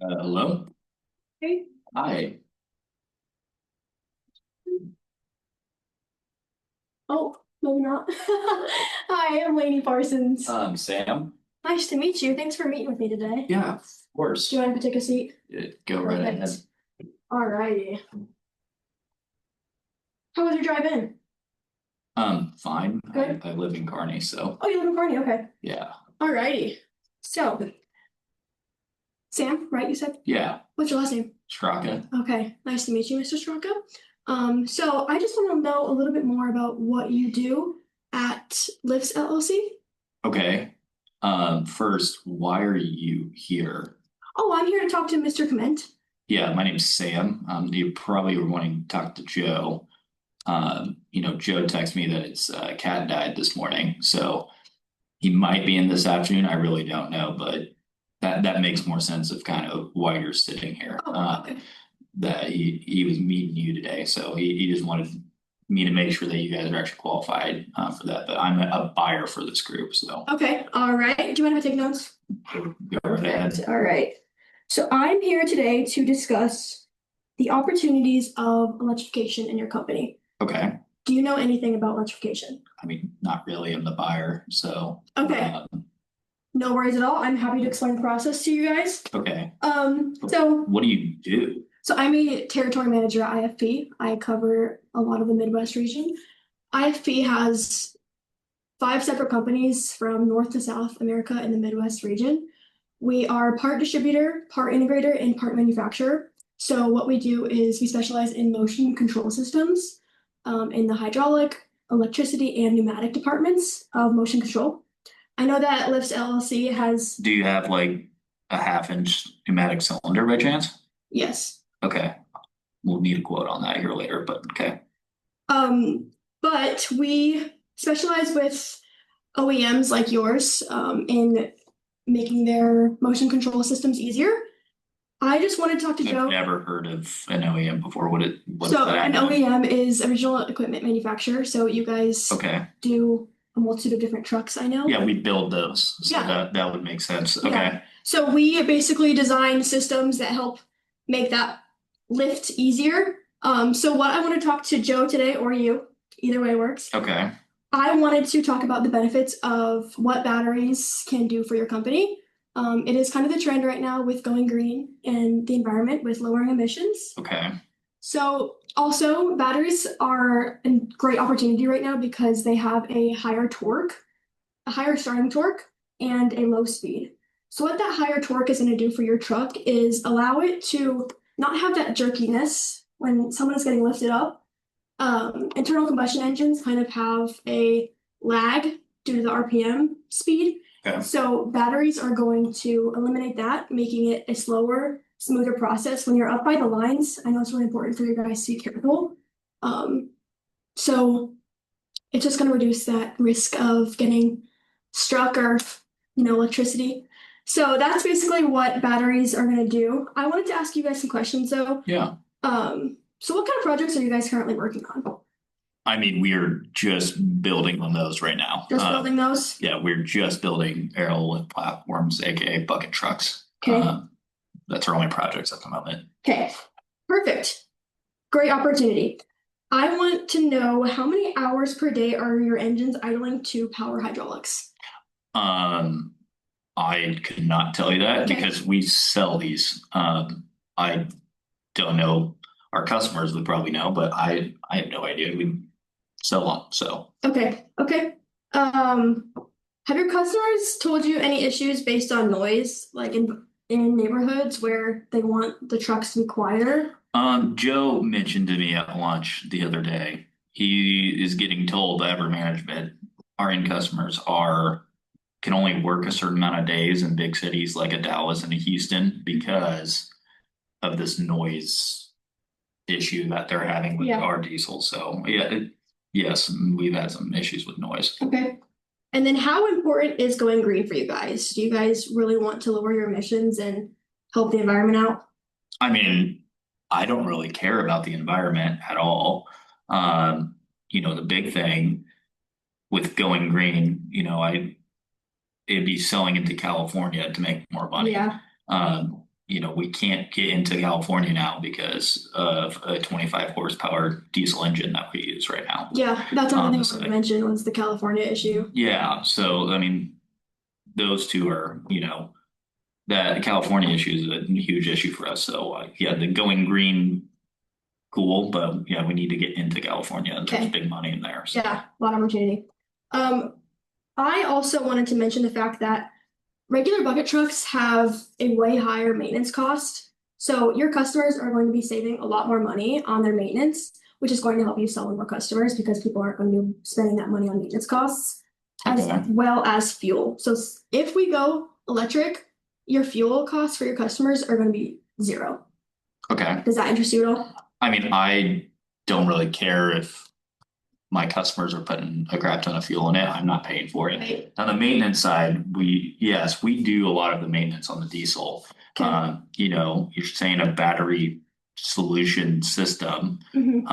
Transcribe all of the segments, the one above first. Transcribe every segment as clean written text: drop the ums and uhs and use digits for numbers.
Hello. Hey. Hi. Oh, maybe not. Hi, I'm Lainey Parsons. Sam. Nice to meet you. Thanks for meeting with me today. Yeah, of Do course. you want to take a seat? Go right ahead. Perfect. Alrighty. How was your drive in? Fine. I, Good. I live in Kearney, so Oh, you live in Kearney. Okay. yeah. Alrighty. So, Sam, right? You said? Yeah. What's your last name? Straka. Okay. Nice to meet you, Mr. Straka. So I just want to know a little bit more about what you do at Lifts LLC. Okay. First, why are you here? Oh, I'm here to talk to Mr. Comment. Yeah, my name's Sam. You probably were wanting to talk to Joe. Joe texted me that his cat died this morning, so he might be in this afternoon. I really don't know, but that makes more sense of kind of why you're sitting here. Oh, okay. That he was meeting you today, so he just wanted me to make sure that you guys are actually qualified for that. But I'm a buyer for this group, so Okay, all right. Do you mind if I take notes? go right Perfect. ahead. All right. So I'm here today to discuss the opportunities of electrification in your company. Okay. Do you know anything about electrification? I mean, not really. I'm the buyer, so Okay, no worries at all. I'm happy to explain the process to you guys. okay. So What do you do? I'm a territory manager at IFP. I cover a lot of the Midwest region. IFP has five separate companies from North to South America in the Midwest region. We are part distributor, part integrator, and part manufacturer. So what we do is we specialize in motion control systems in the hydraulic, electricity, and pneumatic departments of motion control. I know that Lifts LLC has, Do you have like a half-inch pneumatic cylinder by chance? yes. Okay. We'll need a quote on that here later, but okay. Um, but we specialize with OEMs like yours in making their motion control systems easier. I just want to talk to I've Joe. never heard of an OEM before. What does So that an mean? OEM is original equipment manufacturer. So you guys Okay. do a multitude of different trucks, I know. Yeah, we build those, so Yeah. that would make sense. Yeah. Okay. So we basically design systems that help make that lift easier. So what I want to talk to Joe today or you, either way works. Okay. I wanted to talk about the benefits of what batteries can do for your company. It is kind of the trend right now with going green and the environment with lowering emissions. Okay. So also batteries are a great opportunity right now because they have a higher torque, a higher starting torque, and a low speed. So what that higher torque is going to do for your truck is allow it to not have that jerkiness when someone is getting lifted up. Internal combustion engines kind of have a lag due to the RPM speed. Okay. So batteries are going to eliminate that, making it a slower, smoother process. When you're up by the lines, I know it's really important for you guys to be careful. Um, so it's just going to reduce that risk of getting struck or, electricity. So that's basically what batteries are going to do. I wanted to ask you guys some questions though. Yeah. So what kind of projects are you guys currently working on? I mean, we're just building on those right now. Just building those? Yeah, we're just building aerial lift platforms, aka bucket trucks. Okay. That's our only projects at the moment. Okay. Perfect. Great opportunity. I want to know how many hours per day are your engines idling to power hydraulics? Um, I could not tell you that Okay. because we sell these. I don't know. Our customers would probably know, but I have no idea. We sell them, so Okay. Okay. Um, have your customers told you any issues based on noise, like in neighborhoods where they want the trucks to be quieter? Joe mentioned to me at lunch the other day, he is getting told by upper management, our end customers are can only work a certain amount of days in big cities like a Dallas and a Houston because of this noise issue that they're having with Yeah. our diesel. So yeah, yes, we've had some issues with noise. Okay. And then how important is going green for you guys? Do you guys really want to lower your emissions and help the environment out? I mean, I don't really care about the environment at all. The big thing with going green, it'd be selling into California to make more money. Yeah. we can't get into California now because of a 25 horsepower diesel engine that we use right now Yeah, that's another on thing the I wanted to site. mention was the California issue. Yeah, so I mean, those two are, that California issue is a huge issue for us. So yeah, the going green, cool, but yeah, we need to get into California. And there's Okay. big money in there. So Yeah, a lot of opportunity. Um, I also wanted to mention the fact that regular bucket trucks have a way higher maintenance cost. So your customers are going to be saving a lot more money on their maintenance, which is going to help you sell more customers because people aren't going to be spending that money on maintenance costs as okay, well as fuel. So if we go electric, your fuel costs for your customers are going to be zero. okay. Does that interest you at all? I mean, I don't really care if my customers are putting a crap ton of fuel in it. I'm not paying for it. Right. On the maintenance side, yes, we do a lot of the maintenance on the diesel. Okay. You're saying a battery solution system. Mhm.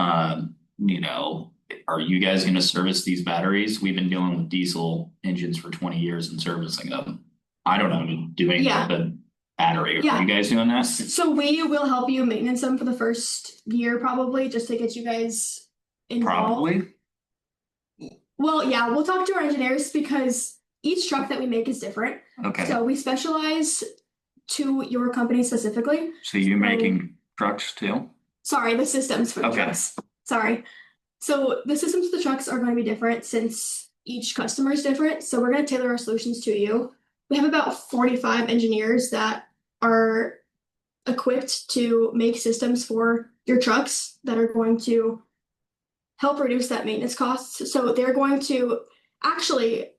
Are you guys going to service these batteries? We've been dealing with diesel engines for 20 years and servicing them. I don't know, doing Yeah. the battery. Are Yeah. you guys doing that? So we will help you maintenance them for the first year probably just to get you guys involved. Probably. Well, yeah, we'll talk to our engineers because each truck that we make is different. Okay. So we specialize to your company specifically. So you're making trucks too? Sorry, the systems for the Okay. trucks. Sorry. So the systems for the trucks are going to be different since each customer is different. So we're going to tailor our solutions to you. We have about 45 engineers that are equipped to make systems for your trucks that are going to help reduce that maintenance costs. So they're going to actually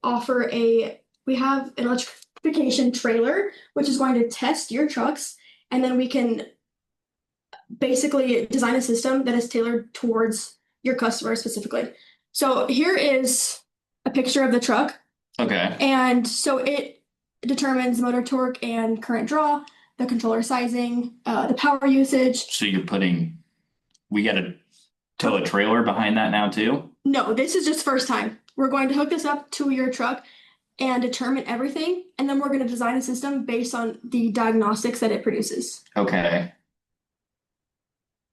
we have an electrification trailer, which is going to test your trucks, and then we can basically design a system that is tailored towards your customer specifically. So here is a picture of the truck. Okay. And so it determines motor torque and current draw, the controller sizing, the power usage. So we got to tow a trailer behind that now too? No, this is just first time. We're going to hook this up to your truck and determine everything, and then we're going to design a system based on the diagnostics that it produces. Okay.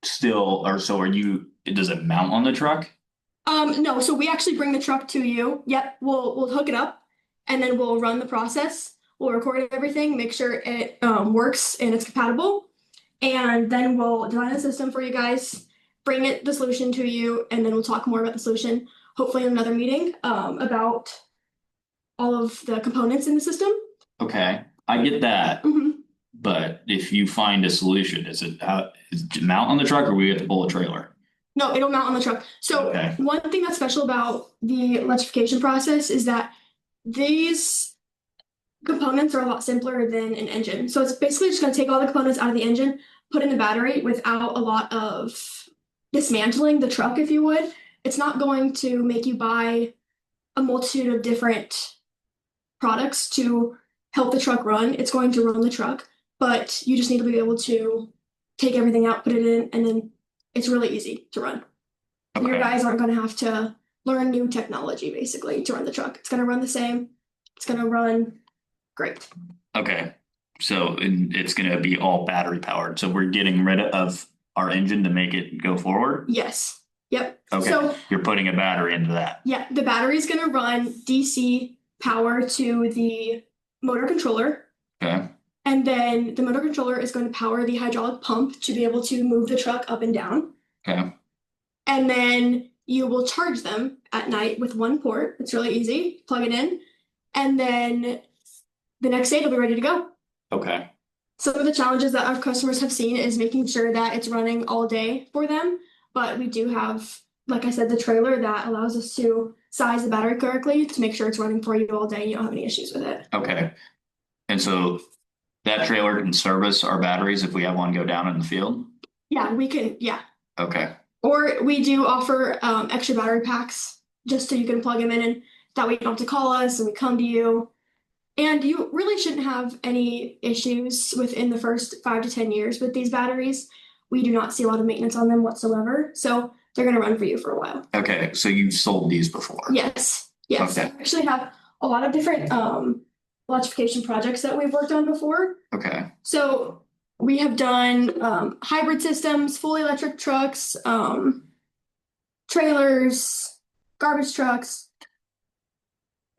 Does it mount on the truck? No, so we actually bring the truck to you. Yep, we'll hook it up and then we'll run the process. We'll record everything, make sure it works and it's compatible. And then we'll design a system for you guys, bring the solution to you, and then we'll talk more about the solution, hopefully in another meeting, about all of the components in the system. Okay, I get that. Mhm. But if you find a solution, is it mount on the truck or we have to pull a trailer? No, it'll mount on the truck. So Okay. one thing that's special about the electrification process is that these components are a lot simpler than an engine. So it's basically just going to take all the components out of the engine, put in the battery without a lot of dismantling the truck, if you would. It's not going to make you buy a multitude of different products to help the truck run. It's going to run the truck, but you just need to be able to take everything out, put it in, and then it's really easy to run. Okay. Your guys aren't going to have to learn new technology basically to run the truck. It's going to run the same. It's going to run great. Okay. So it's going to be all battery powered. So we're getting rid of our engine to make it go forward? Yes. Yep. Okay. So you're putting a battery into that. yeah, the battery is going to run DC power to the motor controller. Okay. And then the motor controller is going to power the hydraulic pump to be able to move the truck up and down. Okay. And then you will charge them at night with one port. It's really easy. Plug it in. And then the next day it'll be ready to go. Okay. Some of the challenges that our customers have seen is making sure that it's running all day for them. But we do have, like I said, the trailer that allows us to size the battery correctly to make sure it's running for you all day and you don't have any issues with it. Okay. And so that trailer can service our batteries if we have one go down in the field? Yeah, we can. Yeah. Okay. Or we do offer extra battery packs just so you can plug them in, and that way you don't have to call us and we come to you. And you really shouldn't have any issues within the first 5 to 10 years with these batteries. We do not see a lot of maintenance on them whatsoever. So they're going to run for you for a while. Okay. So you've sold these before? Yes. Yes. Okay. We actually have a lot of different electrification projects that we've worked on before. Okay. So We have done hybrid systems, fully electric trucks, trailers, garbage trucks.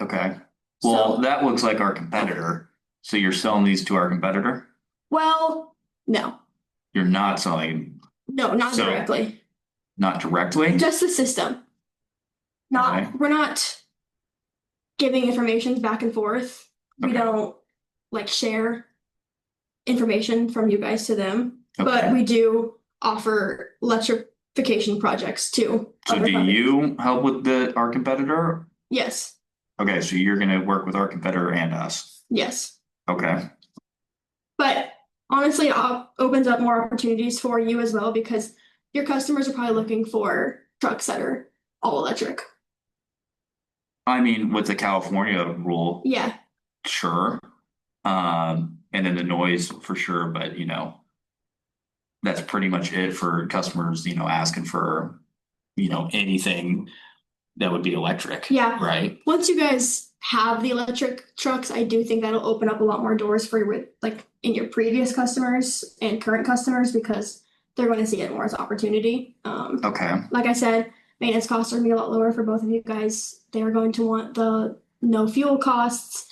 Okay. Well, So, that looks like our competitor. So you're selling these to our competitor? well, no, You're not selling, no, not so directly. not directly? Just the system. Okay. We're not giving information back and forth. We Okay. don't like share information from you guys to them, but Okay. we do offer electrification projects to So other do companies. you help with our competitor? Yes, Okay, so you're gonna work with our competitor and us. yes. Okay. But honestly, it opens up more opportunities for you as well because your customers are probably looking for trucks that are all electric. I mean, with the California rule, Yeah, sure. And then the noise for sure, but that's pretty much it for customers, asking for, anything that would be electric. yeah. Right? Once you guys have the electric trucks, I do think that'll open up a lot more doors for your like in your previous customers and current customers because they're going to see it more as opportunity. Okay. Like I said, maintenance costs are going to be a lot lower for both of you guys. They are going to want the no fuel costs.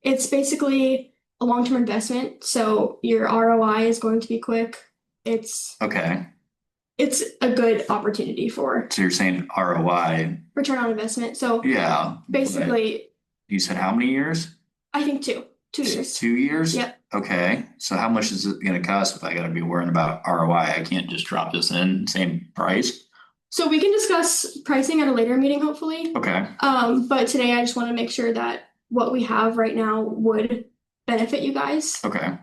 It's basically a long-term investment, so your ROI is going to be quick. It's Okay. it's a good opportunity for So you're saying ROI. return on investment. So Yeah. But basically, you said how many years? I think 2 years. 2 years? Yep. Okay. So how much is it gonna cost if I gotta be worrying about ROI? I can't just drop this in, same price? So we can discuss pricing at a later meeting, hopefully. Okay. But today I just want to make sure that what we have right now would benefit you guys. Okay.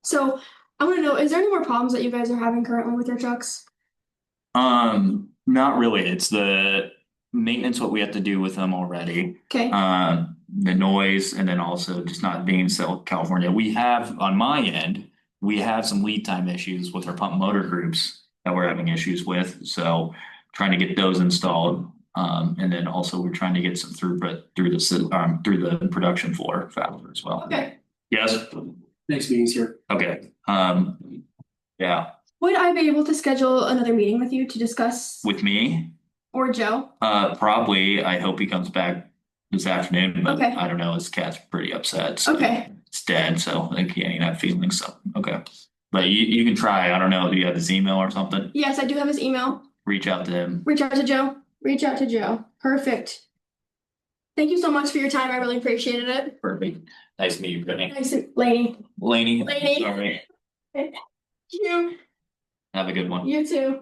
So I want to know, is there any more problems that you guys are having currently with your trucks? Not really. It's the maintenance, what we have to do with them already. Okay. The noise, and then also just not being in South California. We have, on my end, we have some lead time issues with our pump motor groups that we're having issues with. So trying to get those installed. And then also we're trying to get some throughput through the production floor faster as well. Okay. Yes. Next meeting's here. Okay. Yeah. Would I be able to schedule another meeting with you to discuss, With me, or Joe? probably. I hope he comes back this afternoon, but Okay. I don't know. His cat's pretty upset. So Okay. it's dead, so I can't even have feelings. So okay, but you can try. I don't know. Do you have his email or something? Yes, I do have his email. Reach out to him. Reach out to Joe. Reach out to Joe. Perfect. Thank you so much for your time. I really appreciated it. Perfect. Nice to meet you, Brittany. Thanks, Lainey. Lainey. Lainey. Sorry. Thank you. Have a good one. You too.